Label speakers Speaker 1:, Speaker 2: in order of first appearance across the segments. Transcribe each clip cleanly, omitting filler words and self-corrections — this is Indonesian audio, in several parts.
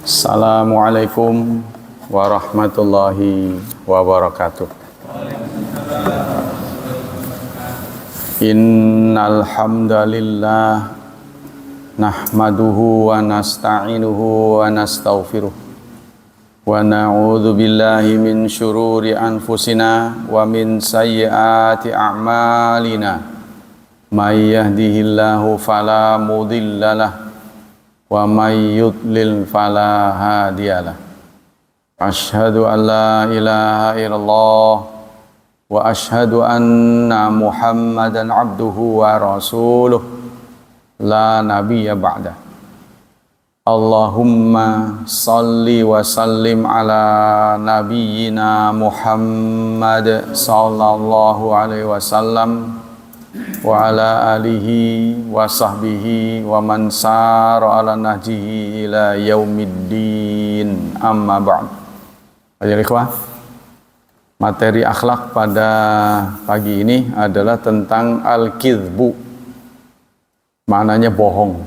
Speaker 1: Assalamualaikum warahmatullahi wabarakatuh. Innal hamdalillah nahmaduhu wa nasta'inuhu wa nastaghfiruh wa na'udzu billahi min syururi anfusina wa min sayyiati a'malina. May yahdihillahu fala mudhillalah wa may yudlil fala hadiyalah. Asyhadu an la ilaha illallah wa asyhadu anna Muhammadan abduhu wa rasuluh la nabiyya ba'da. Allahumma salli wa sallim ala nabiyyina Muhammad sallallahu alaihi wasallam wa ala alihi wa sahbihi wa man sara ala nahjihi ila yaumiddin, amma ba'd. Ayo ikhwah, materi akhlak pada pagi ini adalah tentang al-kidhbu, maknanya bohong.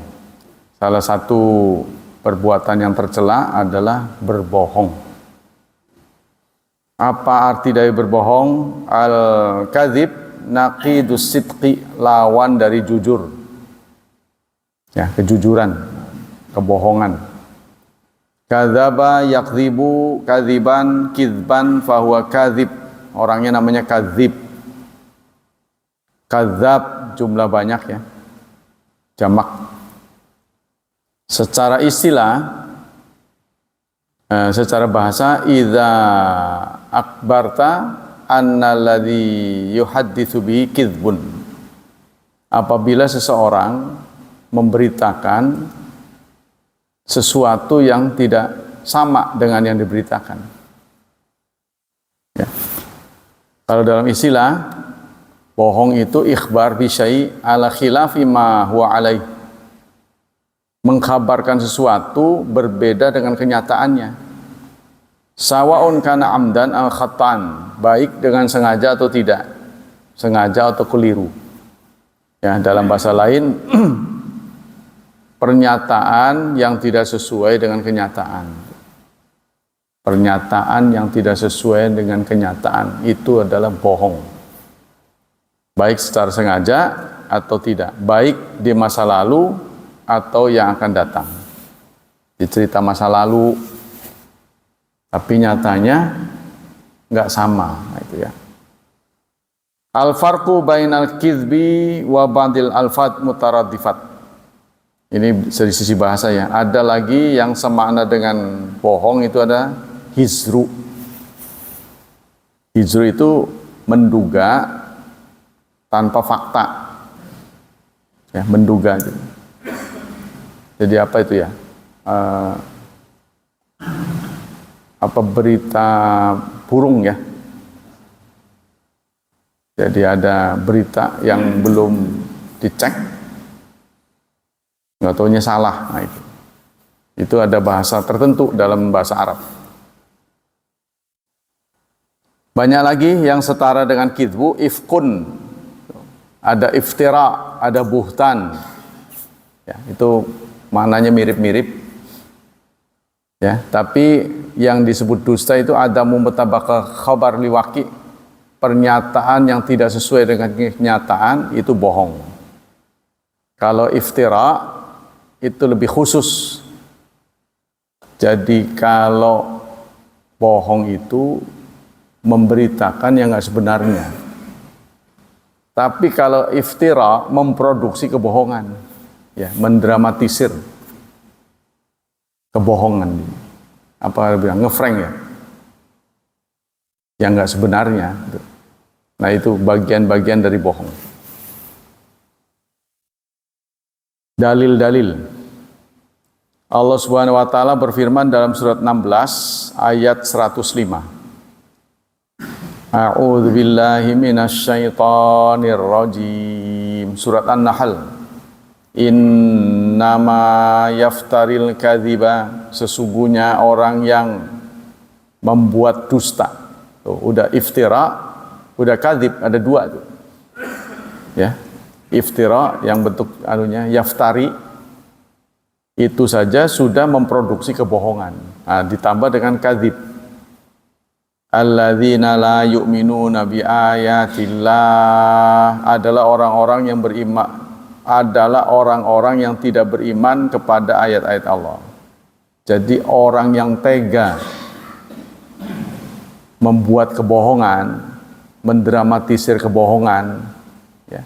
Speaker 1: Salah satu perbuatan yang tercela adalah berbohong. Apa arti dari berbohong? Al-kadhib naqidus sidqi, lawan dari jujur, ya, kejujuran, kebohongan. Kadzaba yakdzibu kadziban kizban fahuwa kadzib, orangnya namanya kadzib. Kadzab jumlah banyak, ya, jamak. Secara istilah, secara bahasa, idza akbarta annalladzi yuhadditsu bihi kizbun, apabila seseorang memberitakan sesuatu yang tidak sama dengan yang diberitakan, ya. Kalau dalam istilah, bohong itu ikhbar bi syai' ala khilafi ma huwa alaih, mengkabarkan sesuatu berbeda dengan kenyataannya. Sawaun kana amdan al khatan, baik dengan sengaja atau tidak, sengaja atau keliru. Ya, dalam bahasa lain, pernyataan yang tidak sesuai dengan kenyataan. Pernyataan yang tidak sesuai dengan kenyataan itu adalah bohong. Baik secara sengaja atau tidak, baik di masa lalu atau yang akan datang. Di cerita masa lalu, tapi nyatanya nggak sama, itu ya. Al-farqu bainal kizbi wa ba'dil alfat mutaraddifat. Ini dari sisi bahasa, ya. Ada lagi yang semakna dengan bohong, itu ada hizru. Hizru itu menduga tanpa fakta, ya, menduga. Jadi apa itu, ya? Apa berita burung, ya. Jadi ada berita yang belum dicek, nggak taunya salah. Nah, itu ada bahasa tertentu dalam bahasa Arab. Banyak lagi yang setara dengan kidbu, ifkun, ada iftira, ada buhtan, ya, itu maknanya mirip-mirip, ya. Tapi yang disebut dusta itu ada mutabaqah khabar liwaqi, pernyataan yang tidak sesuai dengan kenyataan, itu bohong. Kalau iftira itu lebih khusus. Jadi kalau bohong itu memberitakan yang nggak sebenarnya. Tapi kalau iftira memproduksi kebohongan, ya, mendramatisir kebohongan. Apa bilang ngefrank, ya, yang nggak sebenarnya. Nah, itu bagian-bagian dari bohong. Dalil-dalil. Allah Subhanahu wa taala berfirman dalam surat 16 ayat 105. A'udzu billahi minasyaitonir rajim. Surat An-Nahl. Innama yaftaril kadhiba, sesungguhnya orang yang membuat dusta. Tuh, udah iftira, udah kadhib, ada dua tuh. Ya. Iftira yang bentuk anunya yaftari, itu saja sudah memproduksi kebohongan. Nah, ditambah dengan kadzib. Alladzina la yu'minuna bi ayatillah adalah orang-orang yang tidak beriman kepada ayat-ayat Allah. Jadi orang yang tega membuat kebohongan, mendramatisir kebohongan, ya,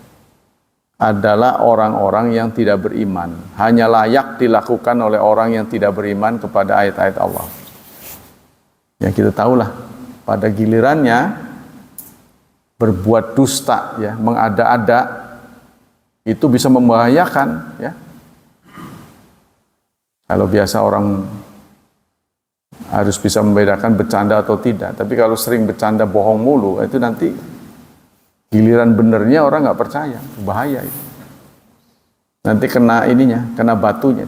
Speaker 1: adalah orang-orang yang tidak beriman. Hanya layak dilakukan oleh orang yang tidak beriman kepada ayat-ayat Allah. Ya, kita tahulah pada gilirannya berbuat dusta, ya, mengada-ada, itu bisa membahayakan, ya. Kalau biasa orang harus bisa membedakan bercanda atau tidak, tapi kalau sering bercanda bohong mulu, itu nanti giliran benernya orang nggak percaya, bahaya itu. Nanti kena ininya, kena batunya.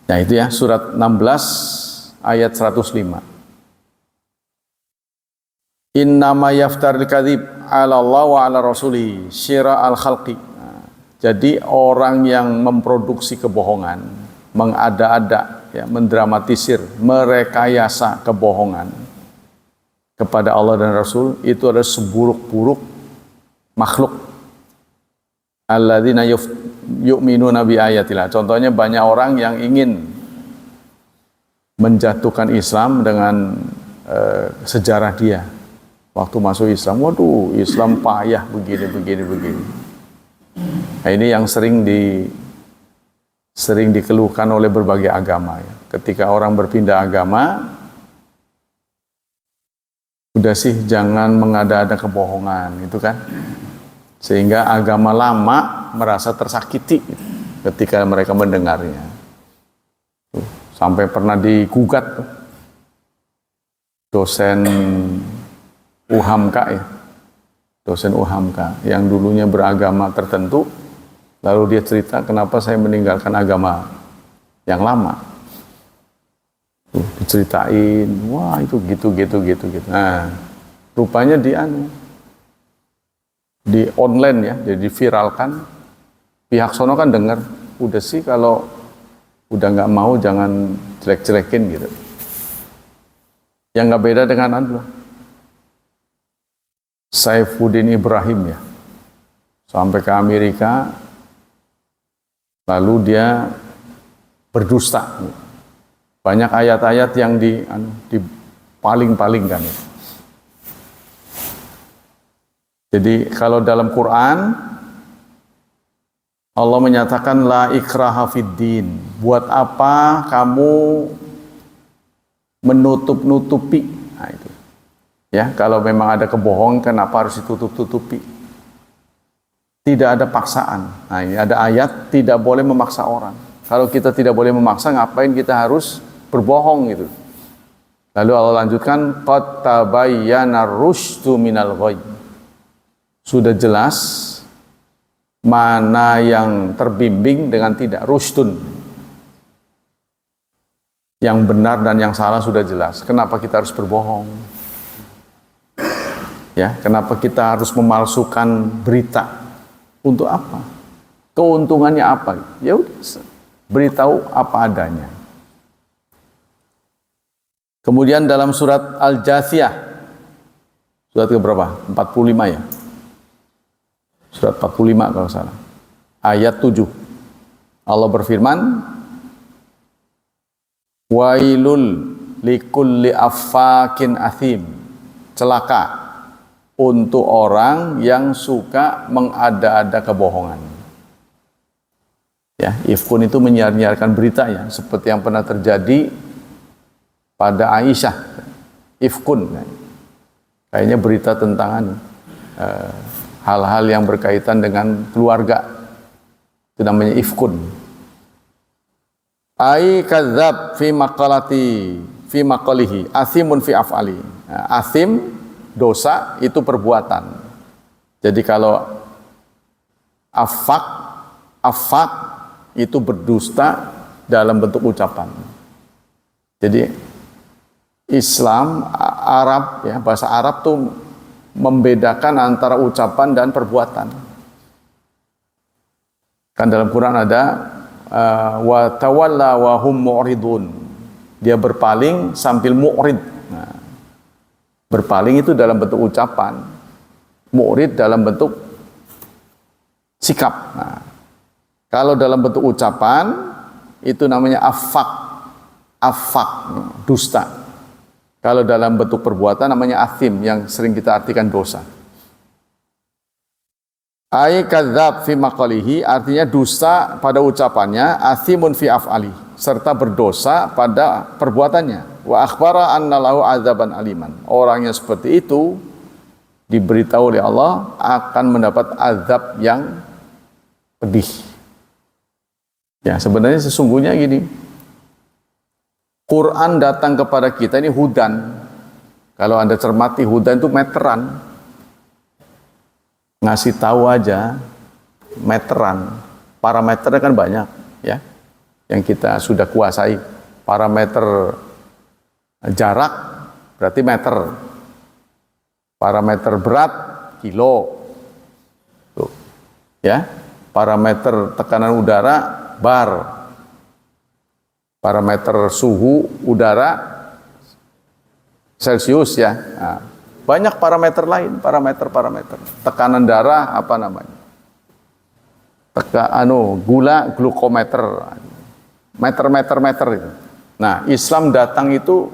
Speaker 1: Nah itu ya, surat 16 ayat 105. Innama yaftaril kadzib 'ala Allah wa 'ala rasuli syira al-khalqi. Jadi orang yang memproduksi kebohongan, mengada-ada, ya, mendramatisir, merekayasa kebohongan kepada Allah dan Rasul, itu adalah seburuk-buruk makhluk. Alladzina yu'minuna bi ayatillah. Contohnya banyak orang yang ingin menjatuhkan Islam dengan sejarah dia. Waktu masuk Islam, waduh, Islam payah begini. Nah, ini yang sering dikeluhkan oleh berbagai agama, ya. Ketika orang berpindah agama, udah sih jangan mengada-ada kebohongan, itu kan, sehingga agama lama merasa tersakiti ketika mereka mendengarnya. Sampai pernah digugat dosen UHAMKA, ya, dosen UHAMKA yang dulunya beragama tertentu, lalu dia cerita kenapa saya meninggalkan agama yang lama. Diceritain, wah itu gitu. Nah, rupanya di online, ya, jadi viralkan. Pihak sono kan dengar, udah sih kalau udah nggak mau jangan jelek-jelekin gitu. Yang nggak beda dengan Saifuddin Ibrahim, ya, sampai ke Amerika, lalu dia berdusta. Banyak ayat-ayat yang dipaling-palingkan. Jadi kalau dalam Quran Allah menyatakan la ikraha fiddin. Buat apa kamu menutup-nutupi? Nah, itu. Ya, kalau memang ada kebohongan, kenapa harus ditutup-tutupi? Tidak ada paksaan. Nah, ini ada ayat tidak boleh memaksa orang. Kalau kita tidak boleh memaksa, ngapain kita harus berbohong gitu? Lalu Allah lanjutkan, qad tabayyana rusydu minal ghayy. Sudah jelas mana yang terbimbing dengan tidak, rusydun. Yang benar dan yang salah sudah jelas. Kenapa kita harus berbohong? Ya, kenapa kita harus memalsukan berita? Untuk apa? Keuntungannya apa? Ya udah, beritahu apa adanya. Kemudian dalam surat Al-Jathiyah, surat ke berapa? 45, ya. Surat 45 kalau salah. Ayat 7. Allah berfirman, wailul likulli affakin athim. Celaka untuk orang yang suka mengada-ada kebohongan. Ya, ifkun itu menyiar-nyiarkan berita, ya, seperti yang pernah terjadi pada Aisyah. Ifkun, kayaknya berita tentang hal-hal yang berkaitan dengan keluarga. Itu namanya ifkun. Ai kadzab fi maqalihi, athimun fi af'ali. Athim dosa itu perbuatan. Jadi kalau afak itu berdusta dalam bentuk ucapan. Jadi Islam, Arab, ya, bahasa Arab tuh membedakan antara ucapan dan perbuatan. Kan dalam Quran ada wa tawalla wa hum mu'ridun. Dia berpaling sambil mu'rid. Nah, berpaling itu dalam bentuk ucapan, mu'rid dalam bentuk sikap. Nah, kalau dalam bentuk ucapan itu namanya afak, dusta. Kalau dalam bentuk perbuatan namanya athim, yang sering kita artikan dosa. Ai kadzab fi maqalihi, artinya dusta pada ucapannya, athimun fi af'ali, serta berdosa pada perbuatannya. Wa akhbara anna lahu adzaban aliman. Orang yang seperti itu diberitahu oleh Allah akan mendapat azab yang pedih. Ya, sebenarnya sesungguhnya gini. Quran datang kepada kita ini hudan. Kalau Anda cermati, hudan itu meteran. Ngasih tahu aja meteran, parameternya kan banyak ya, yang kita sudah kuasai. Parameter jarak berarti meter, parameter berat kilo, tuh ya, parameter tekanan udara bar, parameter suhu udara Celcius ya. Nah, banyak parameter lain, parameter tekanan darah apa namanya, gula glukometer, meter itu. Nah, Islam datang itu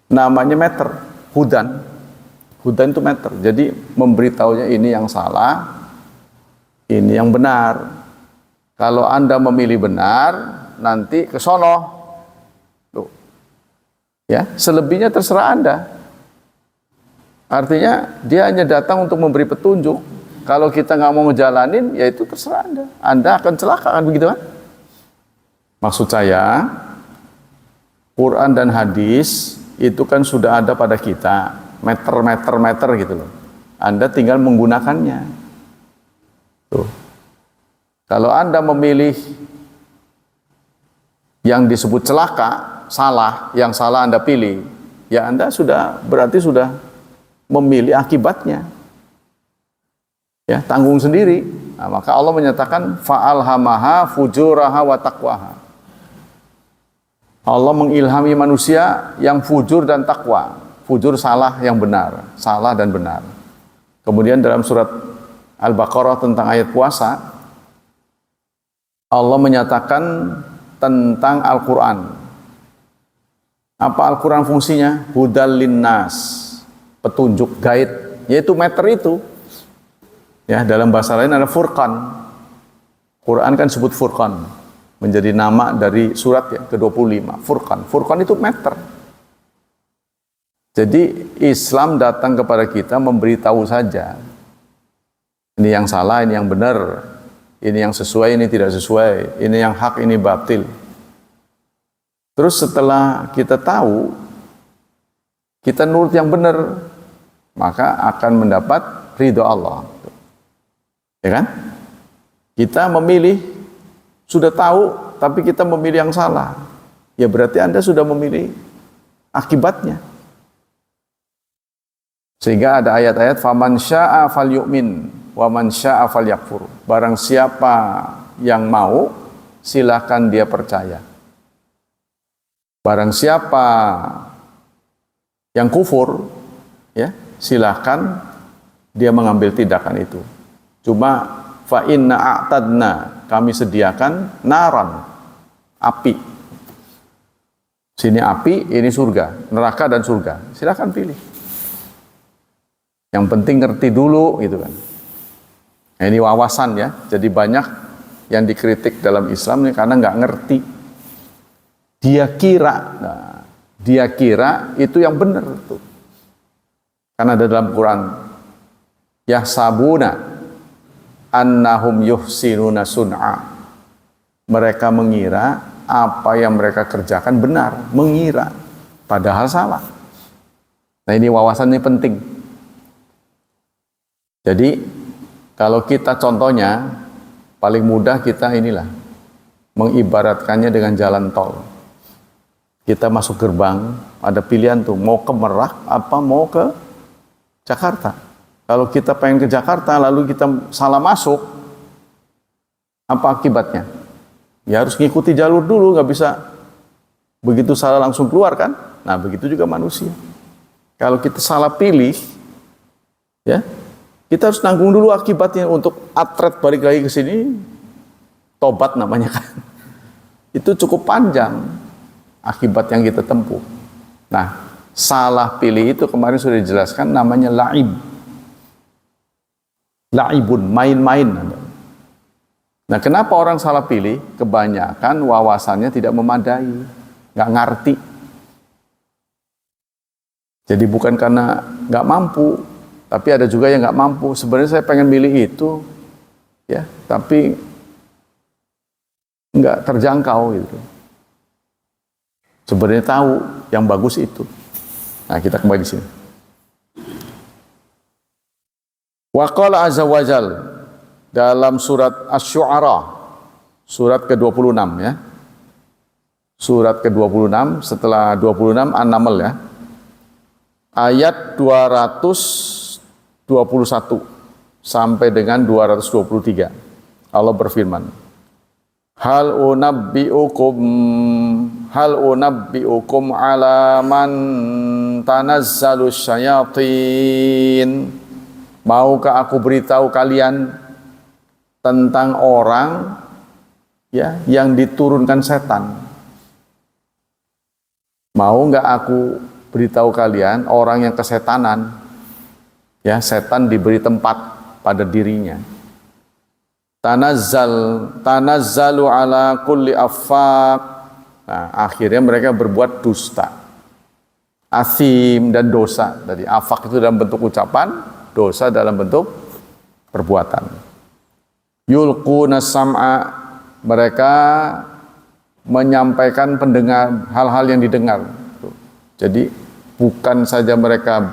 Speaker 1: namanya meter, hudan itu meter. Jadi memberitahunya ini yang salah, ini yang benar. Kalau Anda memilih benar, nanti ke sono, tuh ya, selebihnya terserah Anda. Artinya dia hanya datang untuk memberi petunjuk. Kalau kita nggak mau ngejalanin, ya itu terserah Anda. Anda akan celaka, kan begitu kan? Maksud saya, Quran dan hadis itu kan sudah ada pada kita, meter gitu loh. Anda tinggal menggunakannya. Tuh. Kalau Anda memilih yang disebut celaka, salah, yang salah Anda pilih, ya Anda berarti sudah memilih akibatnya, ya, tanggung sendiri. Nah, maka Allah menyatakan fa'alhamaha fujuraha wa taqwaha. Allah mengilhami manusia yang fujur dan takwa. Fujur salah yang benar, salah dan benar. Kemudian dalam surat Al-Baqarah tentang ayat puasa, Allah menyatakan tentang Al-Quran. Apa Al-Quran fungsinya? Hudal linnas, petunjuk, guide, yaitu meter itu. Ya, dalam bahasa lain ada Furqan. Quran kan sebut Furqan, menjadi nama dari surat ya, ke-25. Furqan itu meter. Jadi Islam datang kepada kita memberitahu saja. Ini yang salah, ini yang benar. Ini yang sesuai, ini tidak sesuai. Ini yang hak, ini batil. Terus setelah kita tahu, kita nurut yang benar, maka akan mendapat ridho Allah. Ya kan? Kita memilih, sudah tahu, tapi kita memilih yang salah. Ya berarti Anda sudah memilih akibatnya. Sehingga ada ayat-ayat, faman syaa falyu'min wa man syaa falyakfur. Barang siapa yang mau, silakan dia percaya. Barang siapa yang kufur, ya, silakan dia mengambil tindakan itu. Cuma fa inna a'tadna, kami sediakan naran, api. Sini api, ini surga, neraka dan surga. Silakan pilih. Yang penting ngerti dulu gitu kan. Nah, ini wawasan ya. Jadi banyak yang dikritik dalam Islam ini karena nggak ngerti. Dia kira itu yang benar tuh. Karena ada dalam Quran, yahsabuna annahum yuhsinuna sun'a. Mereka mengira apa yang mereka kerjakan benar, mengira, padahal salah. Nah, ini wawasan ini penting. Jadi kalau kita contohnya paling mudah kita inilah mengibaratkannya dengan jalan tol. Kita masuk gerbang, ada pilihan tuh, mau ke Merak apa mau ke Jakarta. Kalau kita pengen ke Jakarta lalu kita salah masuk, Apa akibatnya? Ya harus ngikuti jalur dulu, nggak bisa begitu salah langsung keluar kan? Nah begitu juga manusia. Kalau kita salah pilih, ya kita harus nanggung dulu akibatnya. Untuk atret balik lagi ke sini, tobat namanya kan. Itu cukup panjang akibat yang kita tempuh. Nah, salah pilih itu kemarin sudah dijelaskan namanya la'ib. La'ibun, main-main. Nah, kenapa orang salah pilih? Kebanyakan wawasannya tidak memadai, nggak ngerti. Jadi bukan karena nggak mampu, tapi ada juga yang nggak mampu. Sebenarnya saya pengen milih itu, ya, tapi nggak terjangkau gitu. Sebenarnya tahu yang bagus itu. Nah, kita kembali di sini. Wa qala azza wa jal dalam surat Asy-Syu'ara, surat ke-26 ya. Surat ke-26 setelah 26 An-Naml ya. Ayat 221 sampai dengan 223. Allah berfirman, Hal unabbi'ukum ala man tanazzalu syayatin. Maukah aku beritahu kalian tentang orang ya yang diturunkan setan? Mau nggak aku beritahu kalian orang yang kesetanan? Ya, setan diberi tempat pada dirinya. Tanazzalu ala kulli affaq. Nah, akhirnya mereka berbuat dusta, asim dan dosa. Jadi afaq itu dalam bentuk ucapan, dosa dalam bentuk perbuatan. Yulquna sam'a, mereka menyampaikan pendengar hal-hal yang didengar. Jadi bukan saja mereka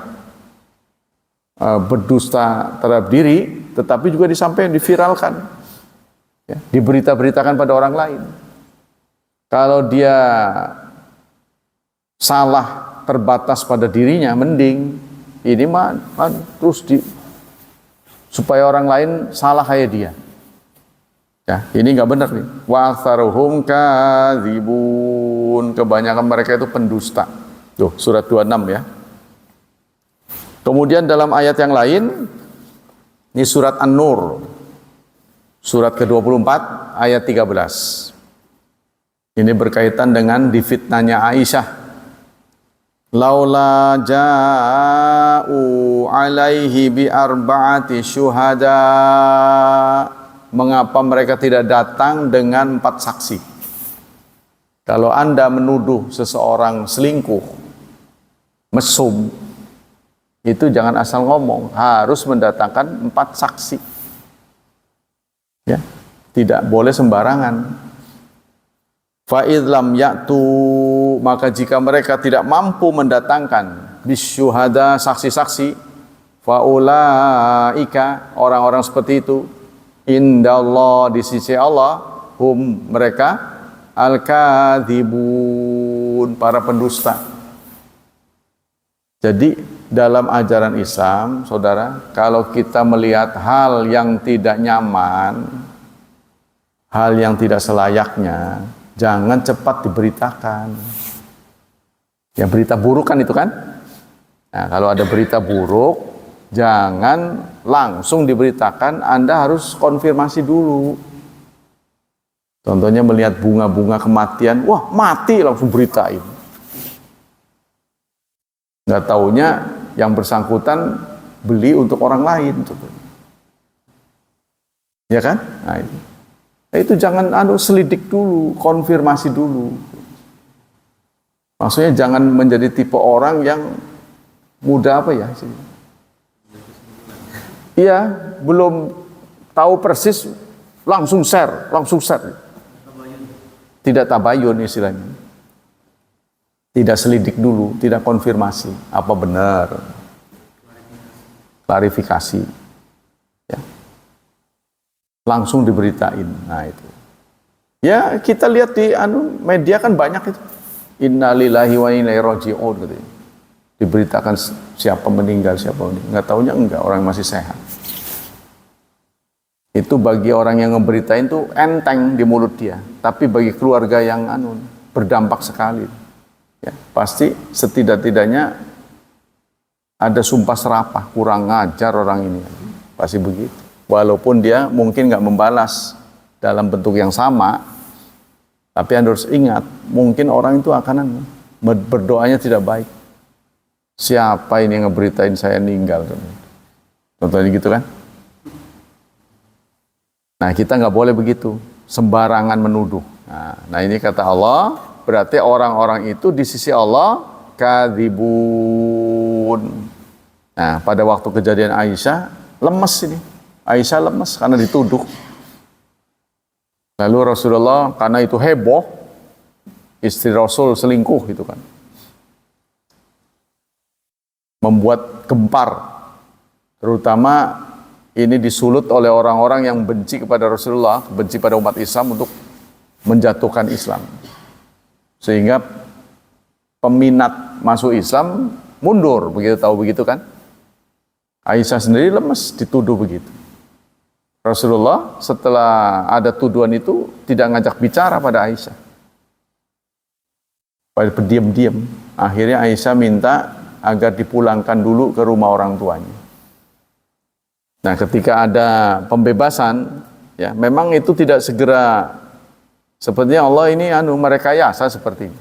Speaker 1: berdusta terhadap diri, tetapi juga disampaikan, diviralkan, ya, diberita-beritakan pada orang lain. Kalau dia salah terbatas pada dirinya, mending ini mah terus supaya orang lain salah kayak dia. Ya, ini nggak benar nih. Wa aktsaruhum kadzibun, kebanyakan mereka itu pendusta. Tuh, surat 26 ya. Kemudian dalam ayat yang lain, ini surat An-Nur, surat ke-24 ayat 13. Ini berkaitan dengan difitnahnya Aisyah. Laula ja'u alaihi bi arba'ati syuhada. Mengapa mereka tidak datang dengan 4 saksi? Kalau Anda menuduh seseorang selingkuh, mesum, itu jangan asal ngomong, harus mendatangkan 4 saksi. Ya, tidak boleh sembarangan. Fa idlam ya'tu, maka jika mereka tidak mampu mendatangkan bisyuhada, saksi-saksi, faulaika, orang-orang seperti itu, indallah, di sisi Allah, hum, mereka, al-kadzibun, para pendusta. Jadi dalam ajaran Islam, saudara, kalau kita melihat hal yang tidak nyaman, hal yang tidak selayaknya, jangan cepat diberitakan. Ya, berita buruk kan itu kan? Nah, kalau ada berita buruk, jangan langsung diberitakan, Anda harus konfirmasi dulu. Contohnya melihat bunga-bunga kematian, wah mati, langsung beritain. Nggak taunya yang bersangkutan beli untuk orang lain. Ya kan? Nah, itu jangan selidik dulu, konfirmasi dulu. Maksudnya jangan menjadi tipe orang yang mudah apa ya? Iya, belum tahu persis langsung share. Tidak tabayun istilahnya. Tidak selidik dulu, tidak konfirmasi apa benar. Klarifikasi. Ya. Langsung diberitain. Nah, itu. Ya, kita lihat di media kan banyak itu. Innalillahi wa inna ilaihi raji'un gitu. Diberitakan siapa meninggal. Enggak taunya enggak, orang masih sehat. itu bagi orang yang ngeberitain tuh enteng di mulut dia, tapi bagi keluarga yang berdampak sekali. Ya, pasti setidak-tidaknya ada sumpah serapah, kurang ngajar orang ini, pasti begitu. Walaupun dia mungkin nggak membalas dalam bentuk yang sama, tapi Anda harus ingat, mungkin orang itu akan berdoanya tidak baik. Siapa ini yang ngeberitain saya meninggal? Contohnya gitu kan? Nah, kita nggak boleh begitu, sembarangan menuduh. Nah ini kata Allah, berarti orang-orang itu di sisi Allah kadzibun. Nah, pada waktu kejadian Aisyah, lemes ini. Aisyah lemes karena dituduh. Lalu Rasulullah, karena itu heboh, istri Rasul selingkuh gitu kan. Membuat gempar. Terutama ini disulut oleh orang-orang yang benci kepada Rasulullah, benci pada umat Islam untuk menjatuhkan Islam. Sehingga peminat masuk Islam mundur, begitu tahu begitu kan? Aisyah sendiri lemes dituduh begitu. Rasulullah setelah ada tuduhan itu tidak ngajak bicara pada Aisyah. Pada pendiam-diam. Akhirnya Aisyah minta agar dipulangkan dulu ke rumah orang tuanya. Nah, ketika ada pembebasan, ya memang itu tidak segera. Sepertinya Allah ini merekayasa seperti ini.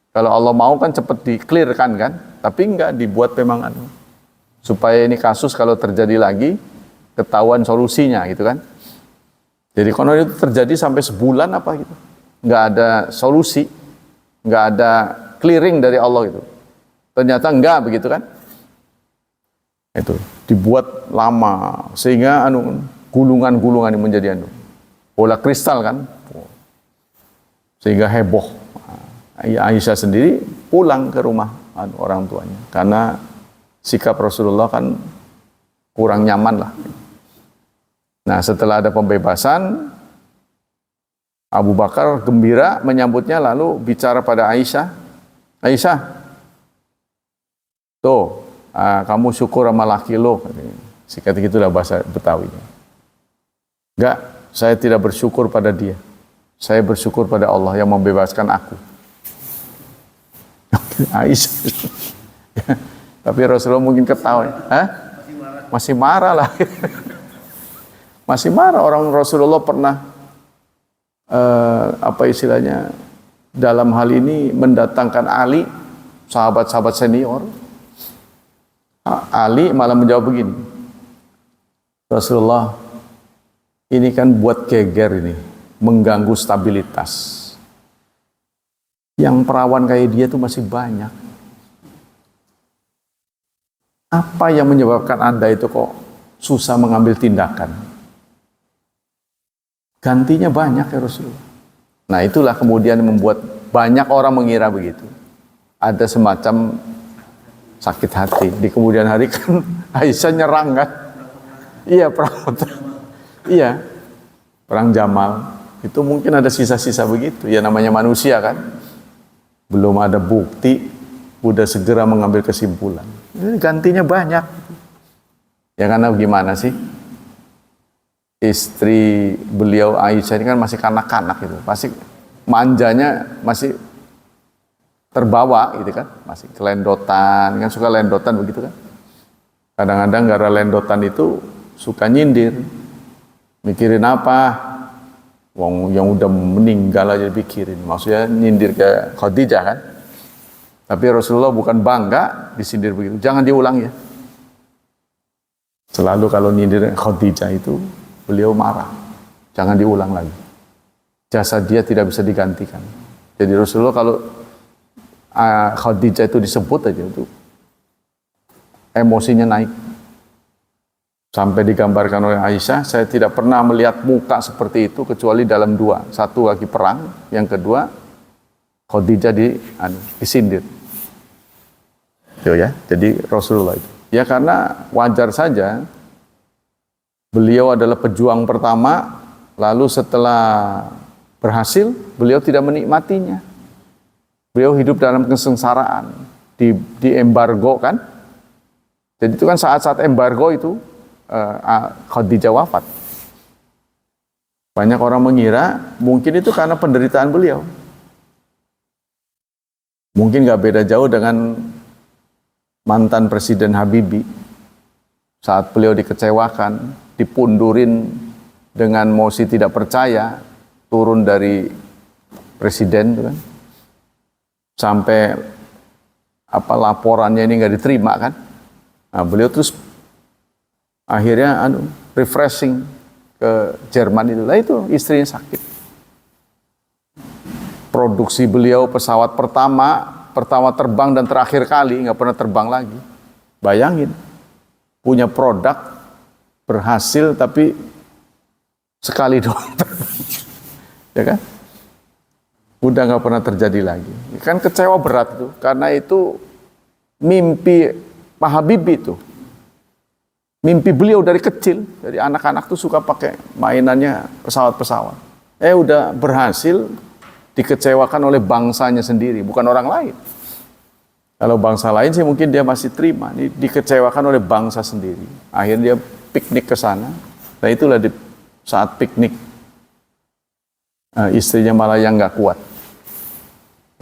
Speaker 1: Kalau Allah mau kan cepat di-clearkan kan, tapi enggak, dibuat memang supaya ini kasus kalau terjadi lagi ketahuan solusinya gitu kan. Jadi kalau itu terjadi sampai sebulan apa gitu, enggak ada solusi, enggak ada clearing dari Allah itu. Ternyata enggak begitu kan? Itu dibuat lama sehingga gulungan-gulungan yang menjadi bola kristal kan, sehingga heboh. Aisyah sendiri pulang ke rumah orang tuanya karena sikap Rasulullah kan kurang nyaman lah. Nah, setelah ada pembebasan, Abu Bakar gembira menyambutnya, lalu bicara pada Aisyah, Aisyah, tuh kamu syukur sama laki lo, sikat gitulah bahasa Betawi. Enggak, saya tidak bersyukur pada dia. Saya bersyukur pada Allah yang membebaskan aku. Aisyah. Tapi Rasulullah mungkin ketawa. Masih marah lah. Masih marah. Orang Rasulullah pernah apa istilahnya dalam hal ini mendatangkan Ali, sahabat-sahabat senior. Ali malah menjawab begini, Rasulullah, ini kan buat geger ini, mengganggu stabilitas. Yang perawan kayak dia tuh masih banyak. Apa yang menyebabkan Anda itu kok susah mengambil tindakan? Gantinya banyak ya Rasulullah. Nah itulah kemudian membuat banyak orang mengira begitu. Ada semacam sakit hati. Di kemudian hari kan Aisyah nyerang kan. Iya, iya, perang Jamal. Itu mungkin ada sisa-sisa begitu. Ya namanya manusia kan. Belum ada bukti, udah segera mengambil kesimpulan. Ini gantinya banyak. Ya karena gimana sih? Istri beliau Aisyah ini kan masih kanak-kanak gitu. Pasti manjanya masih terbawa gitu kan, masih kelendotan, kan suka lendotan begitu kan. Kadang-kadang gara lendotan itu suka nyindir, mikirin apa, wong yang udah meninggal aja dipikirin, maksudnya nyindir ke Khadijah kan. Tapi Rasulullah bukan bangga disindir begitu, jangan diulang ya. Selalu kalau nyindir Khadijah itu beliau marah, jangan diulang lagi. Jasa dia tidak bisa digantikan. Jadi Rasulullah kalau Khadijah itu disebut aja itu emosinya naik sampai digambarkan oleh Aisyah, saya tidak pernah melihat muka seperti itu kecuali dalam dua, satu lagi perang, yang kedua Khadijah disindir itu ya. Jadi Rasulullah itu ya karena wajar saja beliau adalah pejuang pertama, lalu setelah berhasil beliau tidak menikmatinya. Beliau hidup dalam kesengsaraan, di embargo kan. Jadi itu kan saat-saat embargo itu Khadijah wafat. Banyak orang mengira mungkin itu karena penderitaan beliau. Mungkin nggak beda jauh dengan mantan Presiden Habibie. Saat beliau dikecewakan, dipundurin dengan mosi tidak percaya, turun dari presiden, kan? Sampai laporannya ini nggak diterima, kan? Nah, beliau terus akhirnya refreshing ke Jerman itu. Lah itu istrinya sakit. Produksi beliau pesawat pertama terbang dan terakhir kali, nggak pernah terbang lagi. Bayangin, punya produk berhasil tapi sekali doang, ya kan? Udah nggak pernah terjadi lagi. Kan kecewa berat itu, karena itu mimpi Pak Habibie itu. Mimpi beliau dari kecil, dari anak-anak tuh suka pakai mainannya pesawat-pesawat. Udah berhasil, dikecewakan oleh bangsanya sendiri, bukan orang lain. Kalau bangsa lain sih mungkin dia masih terima, ini dikecewakan oleh bangsa sendiri. Akhirnya dia piknik ke sana. Nah itulah di saat piknik istrinya malah yang nggak kuat.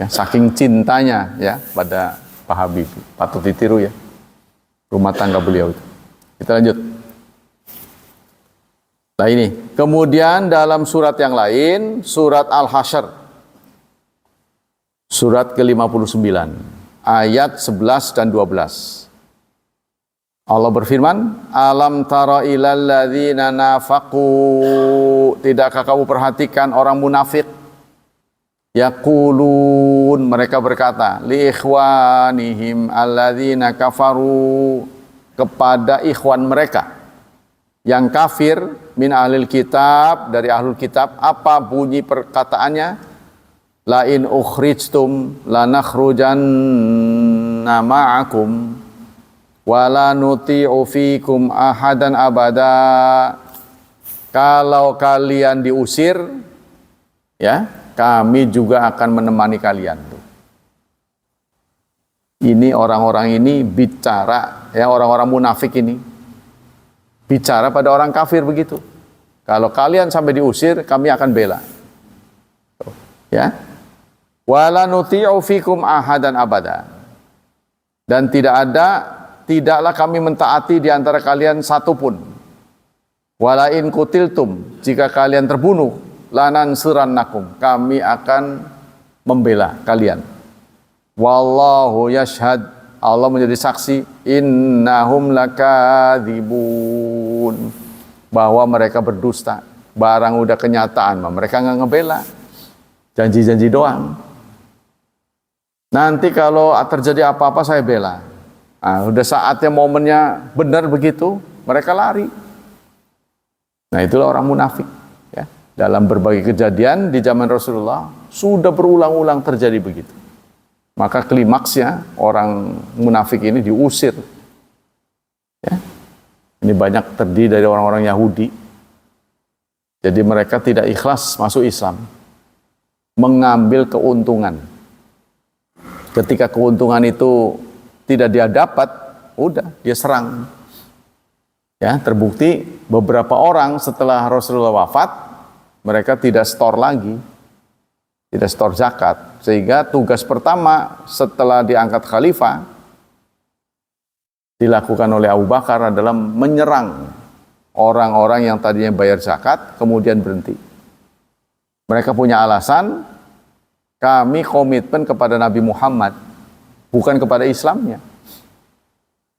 Speaker 1: Ya, saking cintanya ya pada Pak Habibie, patut ditiru ya rumah tangga beliau itu. Kita lanjut. Nah ini, kemudian dalam surat yang lain, surat Al-Hasyr, surat ke-59, ayat 11 dan 12. Allah berfirman, alam tara ilal ladzina nafaqu, tidakkah kamu perhatikan orang munafik? Yaqulun, mereka berkata, li ikhwanihim alladzina kafaru, kepada ikhwan mereka yang kafir min ahlil kitab, dari ahlul kitab. Apa bunyi perkataannya? La in ukhrijtum lanakhrujanna ma'akum wala nuti'u fikum ahadan abada. Kalau kalian diusir, ya, kami juga akan menemani kalian. Ini orang-orang ini bicara, ya, orang-orang munafik ini bicara pada orang kafir begitu. Kalau kalian sampai diusir, kami akan bela. Ya. Wala nuti'u fikum ahadan abada. Dan tidaklah kami mentaati di antara kalian satupun. Wala in kutiltum, jika kalian terbunuh, lanansurannakum, kami akan membela kalian. Wallahu yashhad, Allah menjadi saksi, innahum lakadzibun, bahwa mereka berdusta. Barang udah kenyataan, mereka nggak ngebela, janji-janji doang. Nanti kalau terjadi apa-apa saya bela. Nah, udah saatnya, momennya benar begitu, mereka lari. Nah, itulah orang munafik. Ya. Dalam berbagai kejadian di zaman Rasulullah sudah berulang-ulang terjadi begitu. Maka klimaksnya orang munafik ini diusir. Ya. Ini banyak terdiri dari orang-orang Yahudi. Jadi mereka tidak ikhlas masuk Islam, mengambil keuntungan. Ketika keuntungan itu tidak dia dapat, udah dia serang. Ya, terbukti beberapa orang setelah Rasulullah wafat, mereka tidak store lagi, tidak store zakat. Sehingga tugas pertama setelah diangkat khalifah dilakukan oleh Abu Bakar adalah menyerang orang-orang yang tadinya bayar zakat, kemudian berhenti. Mereka punya alasan, kami komitmen kepada Nabi Muhammad, bukan kepada Islamnya.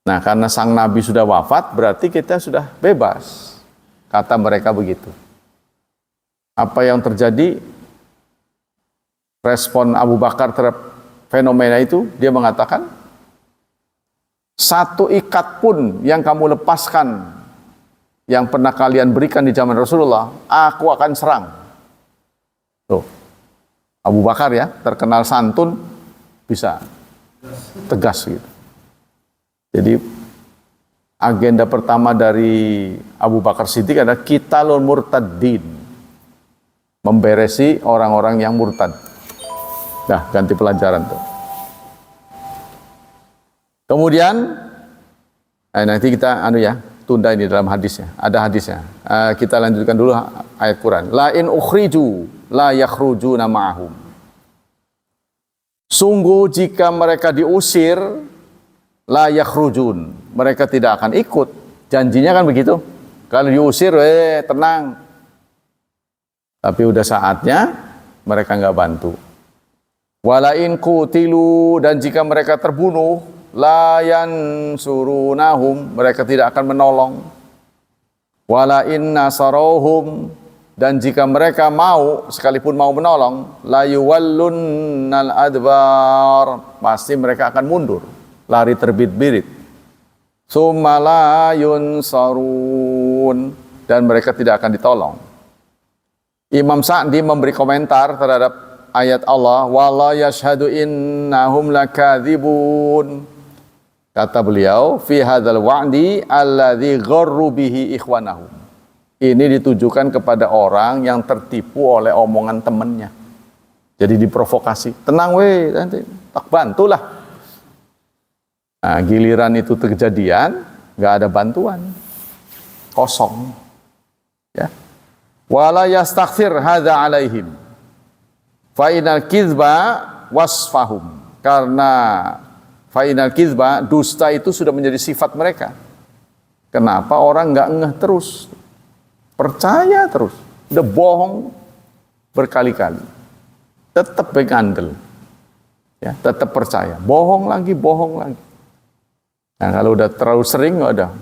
Speaker 1: Nah, karena sang Nabi sudah wafat, berarti kita sudah bebas. Kata mereka begitu. Apa yang terjadi? Respon Abu Bakar terhadap fenomena itu, dia mengatakan, satu ikat pun yang kamu lepaskan, yang pernah kalian berikan di zaman Rasulullah, aku akan serang. Tuh, Abu Bakar ya, terkenal santun, bisa tegas gitu. Jadi agenda pertama dari Abu Bakar Siddiq adalah qitalul murtaddin, memberesi orang-orang yang murtad. Nah, ganti pelajaran tuh. Kemudian nanti kita tunda ini dalam hadisnya. Ada hadisnya. Kita lanjutkan dulu ayat Quran. La in ukhriju la yakhrujuna ma'ahum. Sungguh jika mereka diusir, la yakhrujun, mereka tidak akan ikut. Janjinya kan begitu. Kalau diusir, tenang. Tapi udah saatnya mereka nggak bantu. Wala in qutilu, dan jika mereka terbunuh, la yansurunahum, mereka tidak akan menolong. Wala in nasarohum, dan jika mereka mau, sekalipun mau menolong, la yuwallunnal adbar, pasti mereka akan mundur, lari terbit-birit. Summa la yunsarun, dan mereka tidak akan ditolong. Imam Sa'di memberi komentar terhadap ayat Allah, wala yashhadu innahum lakadzibun. Kata beliau, fi hadzal wa'di alladzi gharru bihi ikhwanahum. Ini ditujukan kepada orang yang tertipu oleh omongan temannya. Jadi diprovokasi. Tenang weh, nanti tak bantulah. Nah, giliran itu kejadian, nggak ada bantuan. Kosong. Ya. Wala yastaghfir hadza alaihim. Fa inal kizba wasfahum. Karena fa inal kizba, dusta itu sudah menjadi sifat mereka. Kenapa orang nggak ngeh terus? Percaya terus. Udah bohong berkali-kali. Tetap begandel. Ya, tetap percaya. Bohong lagi, bohong lagi. Nah, kalau udah terlalu sering, udah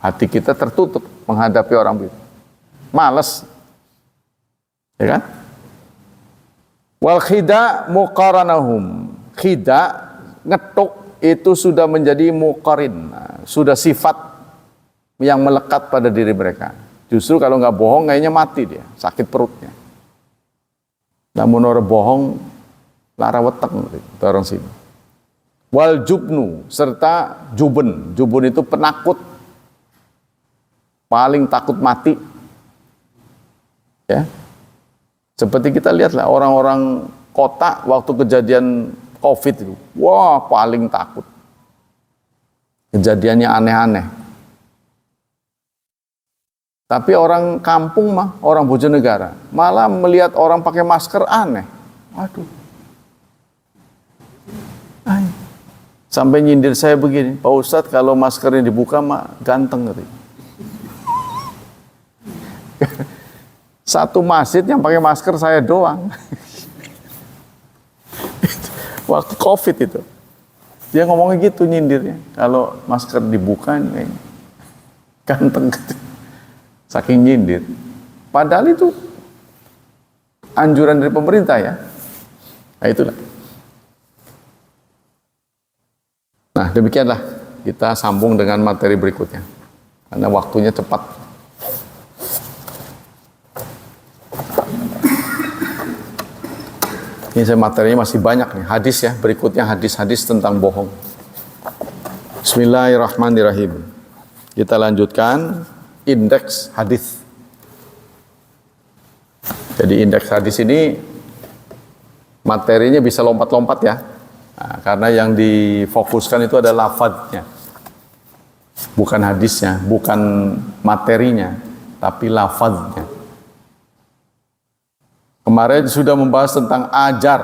Speaker 1: hati kita tertutup menghadapi orang begitu. Males. Ya kan? Wal khida muqaranahum. Khida, ngetuk, itu sudah menjadi muqarin. Nah, sudah sifat yang melekat pada diri mereka. Justru kalau nggak bohong, kayaknya mati dia, sakit perutnya. Namun orang bohong, lara weteng, itu orang sini. Wal jubnu, serta juben. Juben itu penakut, paling takut mati. Ya, seperti kita lihatlah orang-orang kota waktu kejadian COVID itu, wah paling takut. Kejadiannya aneh-aneh. Tapi orang kampung mah, orang Bojonegara, malah melihat orang pakai masker aneh. Aduh. Ay. Sampai nyindir saya begini, Pak Ustadz kalau maskernya dibuka mah ganteng gitu. Satu masjid yang pakai masker saya doang. Waktu COVID itu. Dia ngomongnya gitu nyindirnya. Kalau masker dibuka nih, ganteng gitu. Saking nyindir. Padahal itu anjuran dari pemerintah ya. Nah itulah. Nah demikianlah kita sambung dengan materi berikutnya. Karena waktunya cepat. Ini saya materinya masih banyak nih. Hadis ya. Berikutnya hadis-hadis tentang bohong. Bismillahirrahmanirrahim. Kita lanjutkan indeks hadis. Jadi indeks hadis ini materinya bisa lompat-lompat ya. Nah, karena yang difokuskan itu adalah lafadznya. Bukan hadisnya, bukan materinya, tapi lafadznya. Kemarin sudah membahas tentang ajar.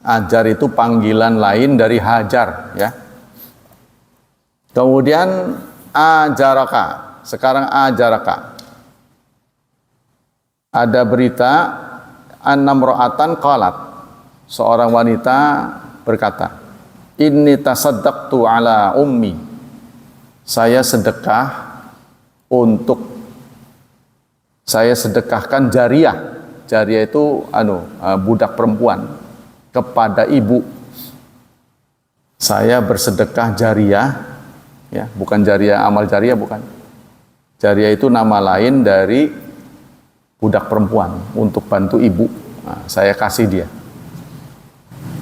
Speaker 1: Ajar itu panggilan lain dari hajar ya. Kemudian ajaraka. Sekarang ajaraka. Ada berita an-namra'atan qalat. Seorang wanita berkata, "Inni tasaddaqtu ala ummi." Saya sedekahkan jariyah. Jariyah itu budak perempuan kepada ibu. Saya bersedekah jariyah ya, bukan jariyah amal jariyah, bukan. Jariyah itu nama lain dari budak perempuan untuk bantu ibu. Nah, saya kasih dia.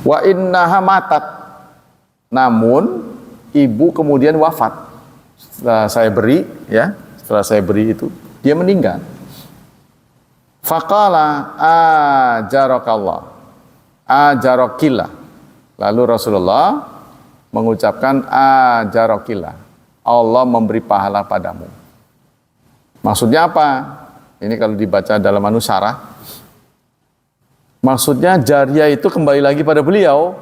Speaker 1: Wa innaha matat. Namun ibu kemudian wafat. Setelah saya beri itu, dia meninggal. Faqala ajarakallah, ajarakillah. Lalu Rasulullah mengucapkan ajarakillah, Allah memberi pahala padamu. Maksudnya apa? Ini kalau dibaca dalam Anusara, maksudnya jariah itu kembali lagi pada beliau,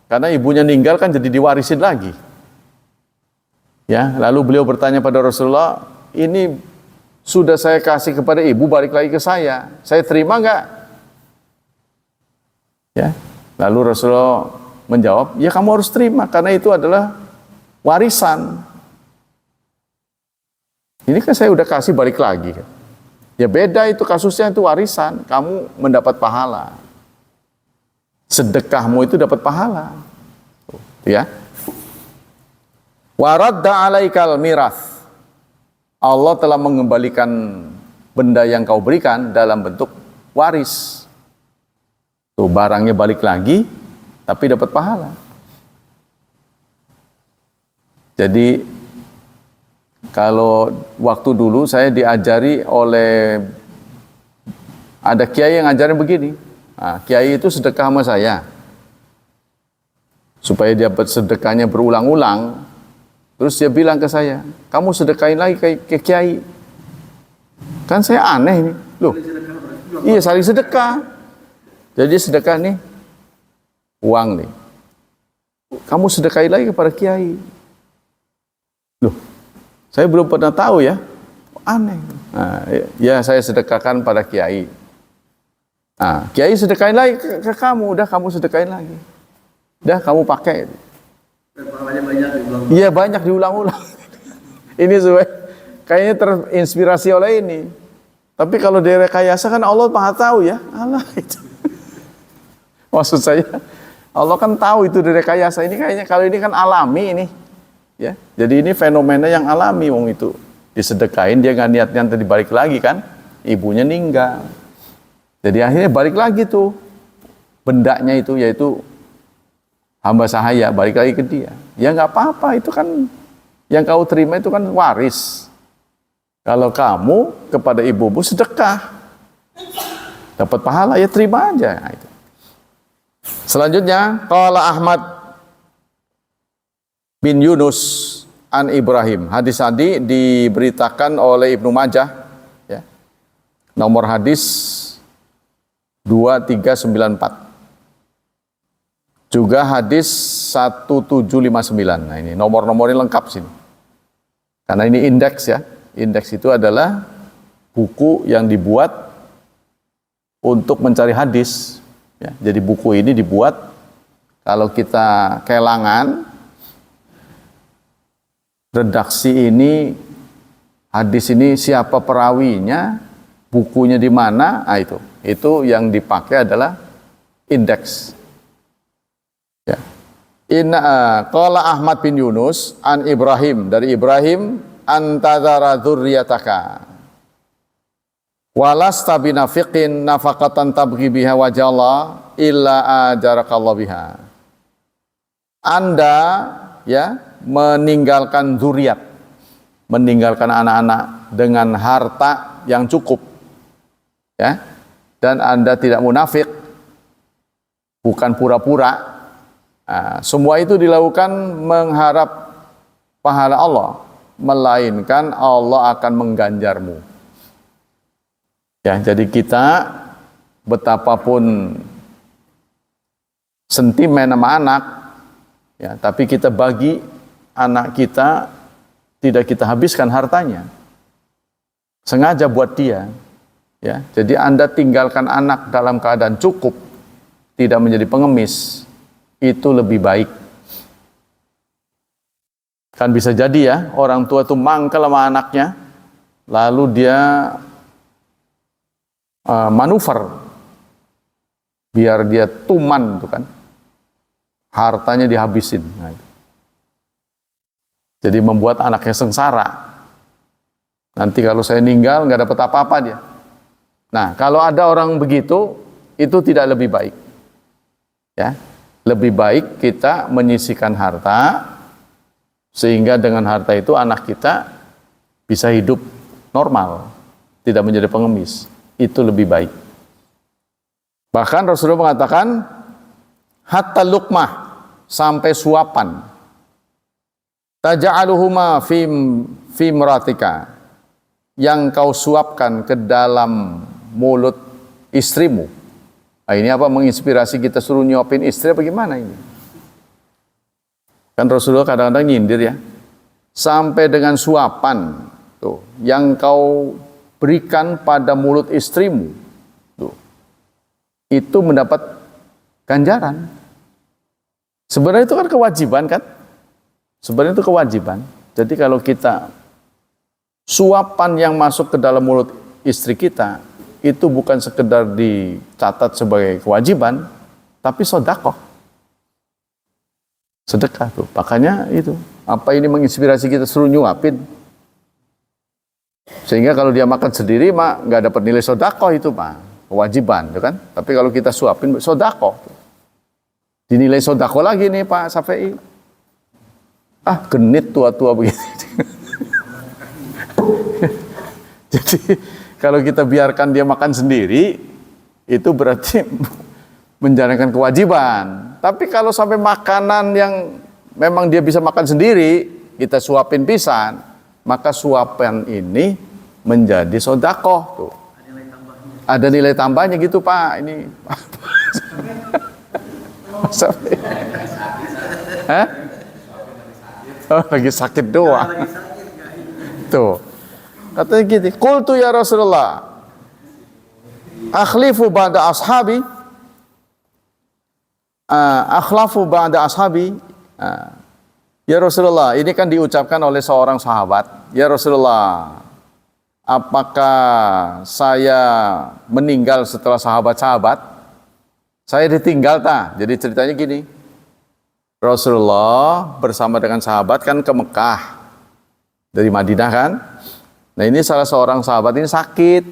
Speaker 1: karena ibunya meninggal kan jadi diwarisin lagi. Ya, lalu beliau bertanya pada Rasulullah, ini sudah saya kasih kepada ibu, balik lagi ke saya terima nggak? Ya, lalu Rasulullah menjawab, ya kamu harus terima karena itu adalah warisan. Ini kan saya udah kasih balik lagi. Ya beda itu kasusnya, itu warisan, kamu mendapat pahala. Sedekahmu itu dapat pahala. Ya. Waradda alaikal mirath. Allah telah mengembalikan benda yang kau berikan dalam bentuk waris. Tuh barangnya balik lagi, tapi dapat pahala. Jadi kalau waktu dulu saya diajari oleh ada kiai yang ngajarin begini. Nah, kiai itu sedekah sama saya. Supaya dia sedekahnya berulang-ulang. Terus dia bilang ke saya, kamu sedekahin lagi ke kiai. Kan saya aneh ini. Loh, iya saling sedekah. Jadi sedekah nih, uang nih. Kamu sedekahin lagi kepada kiai. Loh, saya belum pernah tahu ya. Aneh. Nah, ya saya sedekahkan pada kiai. Nah, kiai sedekahin lagi ke kamu. Udah kamu sedekahin lagi. Udah kamu pakai. Iya banyak diulang-ulang. Ini sesuai kayaknya terinspirasi oleh ini. Tapi kalau direkayasa kan Allah Maha tahu ya. Allah itu. Maksud saya Allah kan tahu itu direkayasa. Ini kayaknya kalau ini kan alami ini. Ya. Jadi ini fenomena yang alami wong itu. Disedekain dia nggak niat-niat dibalik lagi kan. Ibunya meninggal. Jadi akhirnya balik lagi tuh bendanya itu, yaitu hamba sahaya, balik lagi ke dia. Ya nggak apa-apa, itu kan yang kau terima itu kan waris. Kalau kamu kepada ibu-ibu sedekah, dapat pahala, ya terima aja. Nah, itu. Selanjutnya, qala Ahmad bin Yunus an Ibrahim. Hadis tadi diberitakan oleh Ibnu Majah, ya. Nomor hadis 2394. Juga hadis 1759. Nah ini nomor-nomornya lengkap sini. Karena ini indeks ya. Indeks itu adalah buku yang dibuat untuk mencari hadis. Ya, jadi buku ini dibuat kalau kita kelangan redaksi ini, hadis ini siapa perawinya, bukunya di mana, nah itu yang dipakai adalah indeks. Ya. Qala Ahmad bin Yunus an Ibrahim, dari Ibrahim, antadzara dzurriyyataka walasta binafiqin nafaqatan tabghi biha wajalla illa ajarakallahu biha. Anda ya meninggalkan zuriat, meninggalkan anak-anak dengan harta yang cukup, ya, dan Anda tidak munafik, bukan pura-pura. Nah, semua itu dilakukan mengharap pahala Allah, melainkan Allah akan mengganjarmu. Ya, jadi kita betapapun sentimen sama anak, ya, tapi kita bagi anak kita, tidak kita habiskan hartanya, sengaja buat dia. Ya, jadi Anda tinggalkan anak dalam keadaan cukup, tidak menjadi pengemis, itu lebih baik. Kan bisa jadi ya, orang tua itu mangkel sama anaknya, lalu dia manuver biar dia tuman itu kan, hartanya dihabisin. Nah, itu. Jadi membuat anaknya sengsara. Nanti kalau saya meninggal nggak dapat apa-apa dia. Nah, kalau ada orang begitu, itu tidak lebih baik. Ya, lebih baik kita menyisihkan harta, sehingga dengan harta itu anak kita bisa hidup normal, tidak menjadi pengemis. Itu lebih baik. Bahkan Rasulullah mengatakan, hatta luqmah, sampai suapan. Taj'aluhuma fi mratika, yang kau suapkan ke dalam mulut istrimu. Nah, ini apa, menginspirasi kita suruh nyuapin istri apa gimana ini? Kan Rasulullah kadang-kadang nyindir ya. Sampai dengan suapan tuh yang kau berikan pada mulut istrimu tuh, itu mendapat ganjaran. Sebenarnya itu kan kewajiban kan? Sebenarnya itu kewajiban. Jadi kalau kita suapan yang masuk ke dalam mulut istri kita itu bukan sekedar dicatat sebagai kewajiban, tapi sedekah. Sedekah tuh. Makanya itu, apa ini menginspirasi kita suruh nyuapin. Sehingga kalau dia makan sendiri mah nggak dapat nilai sedekah itu mah, kewajiban, tuh kan? Tapi kalau kita suapin sedekah, dinilai sedekah lagi nih Pak Syafi'i. Ah, genit tua-tua begitu. Jadi kalau kita biarkan dia makan sendiri, itu berarti menjalankan kewajiban. Tapi kalau sampai makanan yang memang dia bisa makan sendiri, kita suapin pisan, maka suapan ini menjadi sedekah tuh. Ada nilai tambahnya gitu Pak. Ini Hah? Oh, lagi sakit doang. Tuh. Katanya gitu, qultu ya Rasulullah, akhlifu ba'da ashabi, akhlafu ba'da ashabi. Ya Rasulullah, ini kan diucapkan oleh seorang sahabat. Ya Rasulullah, apakah saya meninggal setelah sahabat-sahabat? Saya ditinggal tak? Jadi ceritanya gini, Rasulullah bersama dengan sahabat kan ke Mekah dari Madinah kan. Nah ini salah seorang sahabat ini sakit.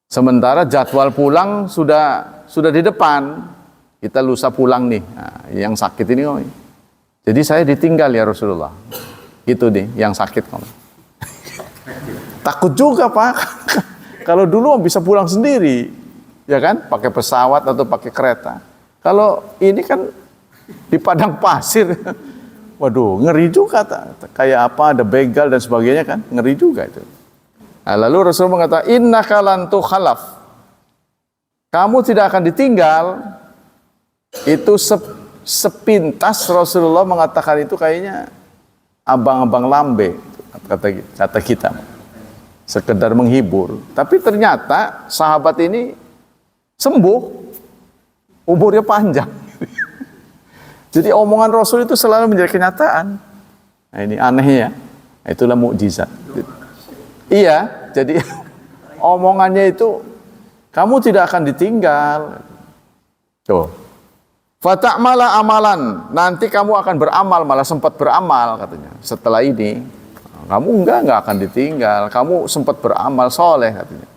Speaker 1: Sementara jadwal pulang sudah di depan. Kita lusa pulang nih. Nah, yang sakit ini oh. Jadi saya ditinggal ya Rasulullah. Itu nih yang sakit kamu. Takut juga Pak. Kalau dulu bisa pulang sendiri. Ya kan? Pakai pesawat atau pakai kereta. Kalau ini kan di padang pasir. Waduh, ngeri juga. Kayak apa, ada begal dan sebagainya kan. Ngeri juga itu. Nah, lalu Rasul mengatakan, innaka lan tukhalaf. Kamu tidak akan ditinggal. Itu sepintas Rasulullah mengatakan itu kayaknya abang-abang lambe. Kata kita. Sekedar menghibur. Tapi ternyata sahabat ini sembuh. Umurnya panjang. Jadi omongan Rasul itu selalu menjadi kenyataan. Nah ini aneh ya. Itulah mukjizat. Iya, jadi omongannya itu kamu tidak akan ditinggal. Tuh. Fata'mala amalan, nanti kamu akan beramal, malah sempat beramal katanya. Setelah ini, kamu enggak akan ditinggal. Kamu sempat beramal soleh katanya.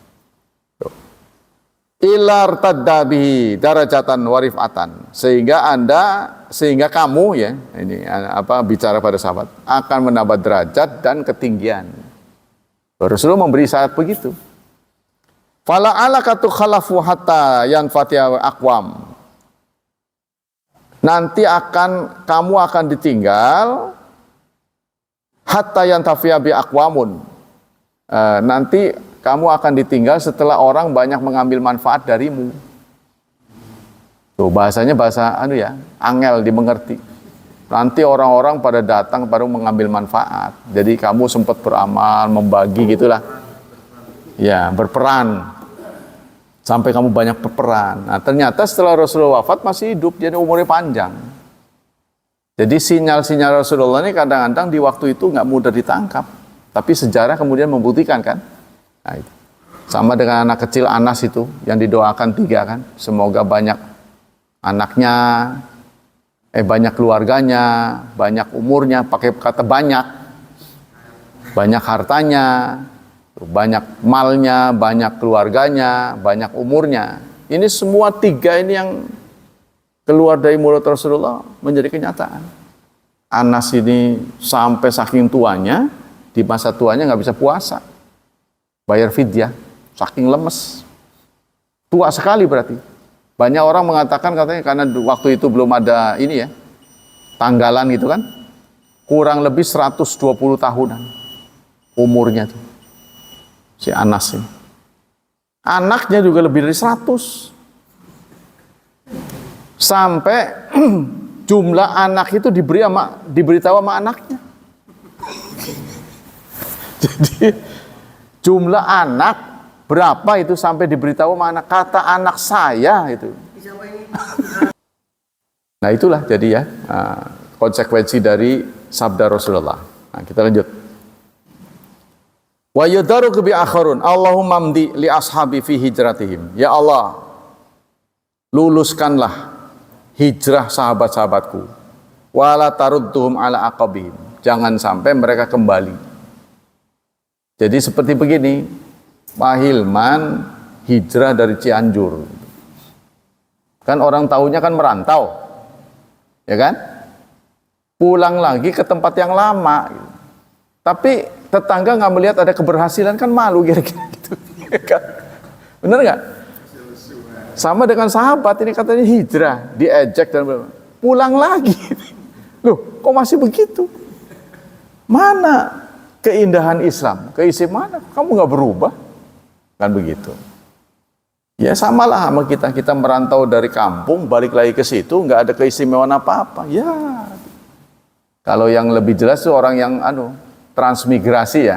Speaker 1: Ilar taddabihi darajatan warifatan, sehingga kamu ya ini apa bicara pada sahabat akan menambah derajat dan ketinggian. Rasulullah memberi syarat begitu. Fala alakatu khalafu hatta yanfatiha aqwam. Nanti kamu akan ditinggal hatta yantafiya bi aqwamun. Nanti kamu akan ditinggal setelah orang banyak mengambil manfaat darimu. Tuh bahasanya bahasa angel dimengerti. Nanti orang-orang pada datang baru mengambil manfaat. Jadi kamu sempat beramal, membagi gitulah. Ya, berperan. Sampai kamu banyak berperan. Nah, ternyata setelah Rasulullah wafat masih hidup, jadi umurnya panjang. Jadi sinyal-sinyal Rasulullah ini kadang-kadang di waktu itu nggak mudah ditangkap. Tapi sejarah kemudian membuktikan kan. Nah, itu. Sama dengan anak kecil Anas itu yang didoakan 3 kan, semoga banyak anaknya, banyak keluarganya, banyak umurnya, pakai kata banyak hartanya, banyak malnya, banyak keluarganya, banyak umurnya. Ini semua 3 ini yang keluar dari mulut Rasulullah menjadi kenyataan. Anas ini sampai saking tuanya, di masa tuanya nggak bisa puasa. Bayar fidyah, saking lemes. Tua sekali berarti. Banyak orang mengatakan katanya karena waktu itu belum ada ini ya, tanggalan gitu kan. kurang lebih 120 tahunan umurnya tuh si Anas ini. Anaknya juga lebih dari 100. Sampai jumlah anak itu diberitahu sama anaknya. Jadi jumlah anak berapa itu sampai diberitahu sama anak. Kata anak saya itu. Nah itulah jadi ya konsekuensi dari sabda Rasulullah. Nah kita lanjut. Wa yudaru bi akharun Allahumma mdi li ashabi fi hijratihim. Ya Allah, luluskanlah hijrah sahabat-sahabatku. Wala tarudduhum ala aqabihim. Jangan sampai mereka kembali. Jadi seperti begini, Pak Hilman hijrah dari Cianjur. Kan orang tahunya kan merantau. Ya kan? Pulang lagi ke tempat yang lama. Tapi tetangga nggak melihat ada keberhasilan, kan malu kira-kira gitu. Bener nggak? Sama dengan sahabat ini katanya hijrah, diejek dan pulang lagi. Loh, kok masih begitu? Mana keindahan Islam? Keistimewaan kamu nggak berubah? Kan begitu. Ya samalah sama kita merantau dari kampung, balik lagi ke situ, nggak ada keistimewaan apa-apa. Ya, kalau yang lebih jelas tuh orang yang transmigrasi ya.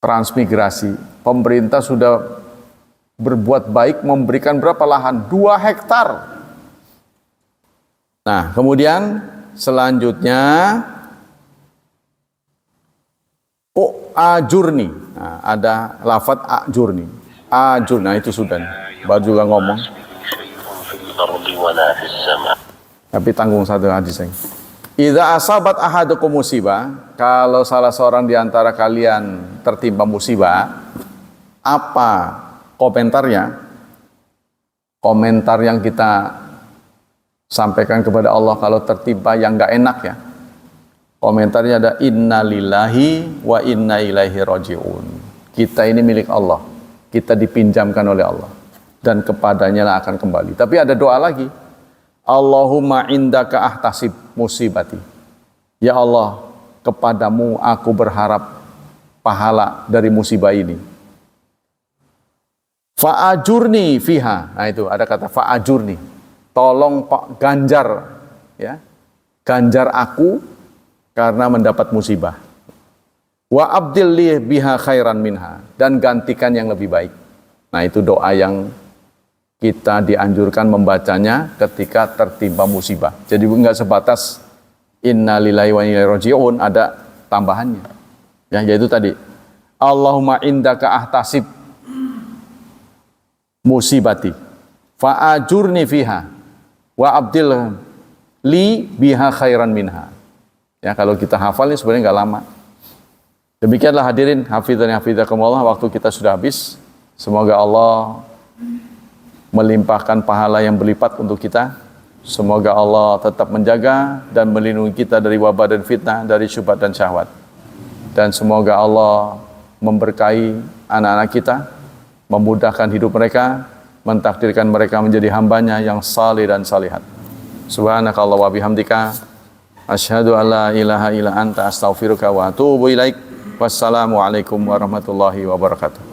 Speaker 1: Transmigrasi. Pemerintah sudah berbuat baik memberikan berapa lahan? 2 hektar. Nah, kemudian selanjutnya ajurni. Nah, ada lafadz ajurni. Ajur, nah itu sudah. Baru juga ngomong. Tapi tanggung satu hadis ini. Idza asabat ahadukum musibah, kalau salah seorang di antara kalian tertimpa musibah, apa komentarnya? Komentar yang kita sampaikan kepada Allah kalau tertimpa yang enggak enak ya. Komentarnya ada innalillahi wa inna ilaihi rajiun. Kita ini milik Allah. Kita dipinjamkan oleh Allah dan kepadanya lah akan kembali. Tapi ada doa lagi. Allahumma indaka ahtasib musibati. Ya Allah, kepadamu aku berharap pahala dari musibah ini. Fa'ajurni fiha. Nah itu ada kata fa'ajurni. Tolong Pak ganjar ya. Ganjar aku karena mendapat musibah. Wa abdil li biha khairan minha, dan gantikan yang lebih baik. Nah itu doa yang kita dianjurkan membacanya ketika tertimpa musibah. Jadi enggak sebatas innalillahi wa inna ilaihi raji'un, ada tambahannya. Ya, yaitu tadi Allahumma indaka ahtasib musibati fa'ajurni fiha wa abdil li biha khairan minha. Ya, kalau kita hafal ini sebenarnya enggak lama. Demikianlah hadirin, hafizani hafizakumullah, waktu kita sudah habis. Semoga Allah melimpahkan pahala yang berlipat untuk kita. Semoga Allah tetap menjaga dan melindungi kita dari wabah dan fitnah, dari syubhat dan syahwat. Dan semoga Allah memberkahi anak-anak kita, memudahkan hidup mereka, mentakdirkan mereka menjadi hambanya yang saleh dan salihat. Subhanakallah wa bihamdika, asyhadu an la ilaha illa anta astaghfiruka wa atubu ilaik. Wassalamualaikum warahmatullahi wabarakatuh.